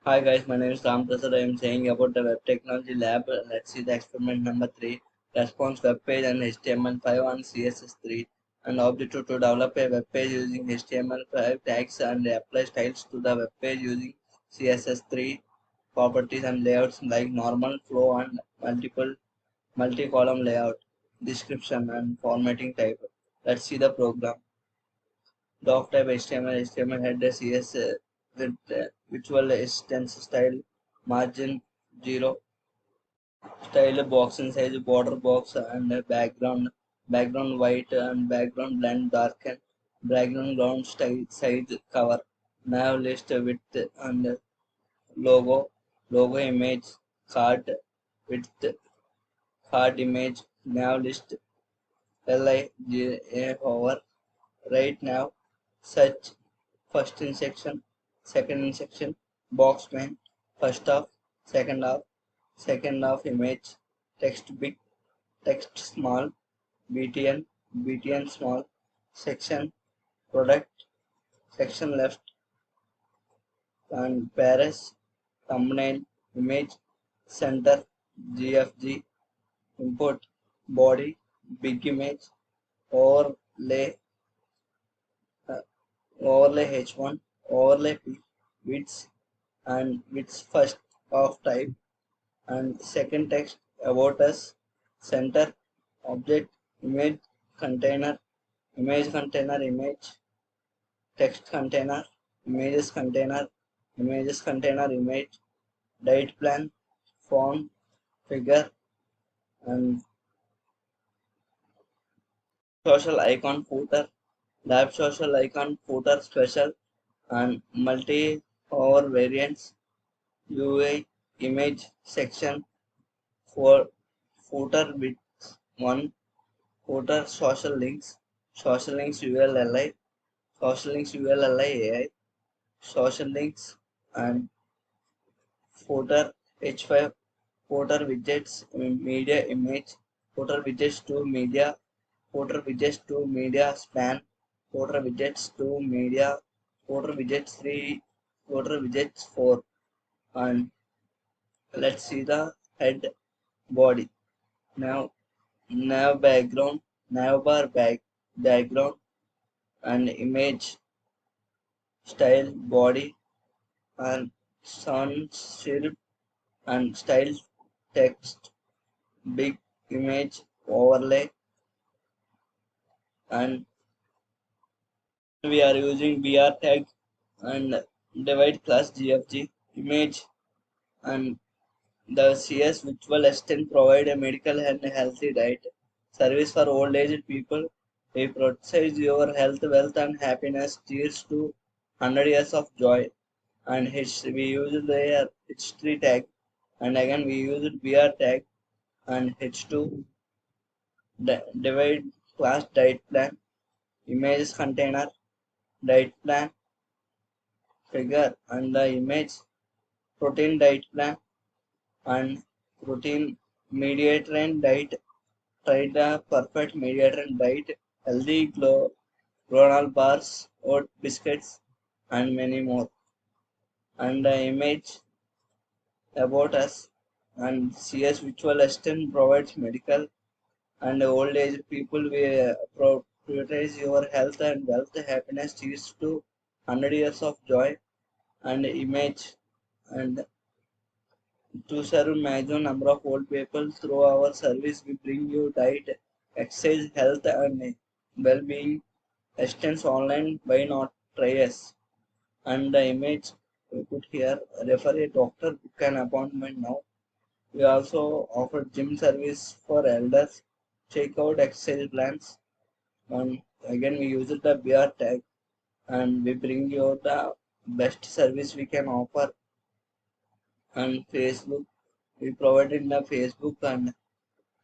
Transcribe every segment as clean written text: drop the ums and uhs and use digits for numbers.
Hi guys, my name is Ram Prasad. I am saying about the web technology lab. Let's see the experiment number 3. Response web page and HTML5 on CSS3. And objective to develop a web page using HTML5 tags and apply styles to the web page using CSS3 properties and layouts like normal, flow and multi-column layout, description and formatting type. Let's see the program. Doc type HTML header CSS with visual extents style margin 0 style box and size border box and background white and background blend darken background style size cover nav list width and logo image card width card image nav list LIGA over right now search first in section, second in section, box main, first half, second half image, text big, text small, BTN small, section, product, section left, and pares, thumbnail, image, center, GFG, import, body, big image, overlay, uh, overlay H1, overlay P, width, and width first of type and second text about us center object image container image text container images container image diet plan font figure and social icon footer lab social icon footer special and multi over variants UI image section for footer with one footer social links ULLI, social links ULLI AI, social links and footer H5 footer widgets media image, footer widgets to media span, footer widgets to media, footer widgets 3, footer widgets 4 and let's see the head body. Now navbar background and image style body and sans serif and style text big image overlay and we are using br tag and divide class gfg image and the CS virtual assistant provide a medical and healthy diet service for old aged people. We prioritize your health, wealth, and happiness. Cheers to 100 years of joy. And we used the H3 tag, and again we used BR tag and H2 divide class diet plan, images container, diet plan, figure, and the image protein diet plan and protein mediator and diet tried the perfect mediator and diet, healthy granola bars, oat biscuits, and many more. And the image about us and CS Virtual Assistant provides medical and old age people. We prioritize your health and wealth, happiness, cheers to 100 years of joy and image and to serve maximum number of old people through our service. We bring you diet, exercise, health, and well-being assistance online. Why not try us? And the image we put here refer a doctor, book an appointment now. We also offer gym service for elders. Check out exercise plans. And again, we use the BR tag and we bring you the best service we can offer. And Facebook, we provide in the Facebook and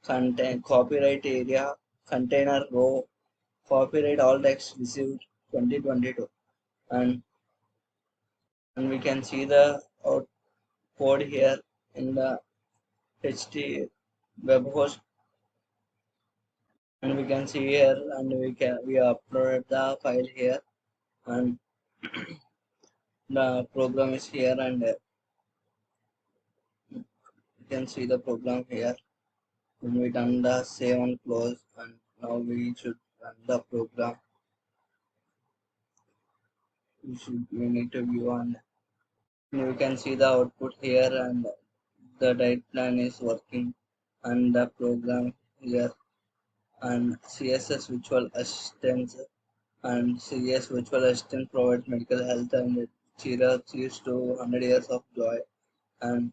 content copyright area container row copyright all text received 2022 and we can see the out code here in the HT web host and we can see here and we uploaded the file here and the program is here and can see the program here. When we done the save and close, and now we should run the program. We need to view, and you can see the output here, and the diet plan is working, and the program here, and CSS virtual assistants, and CS virtual assistant provides medical health and cheers to 100 years of joy, and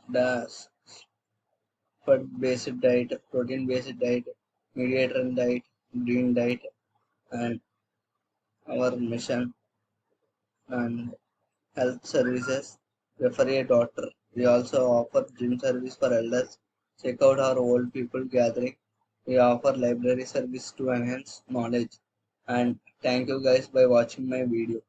the fat based diet, protein based diet, Mediterranean diet, green diet, and our mission and health services. Refer a doctor. We also offer gym service for elders. Check out our old people gathering. We offer library service to enhance knowledge. And thank you guys by watching my video.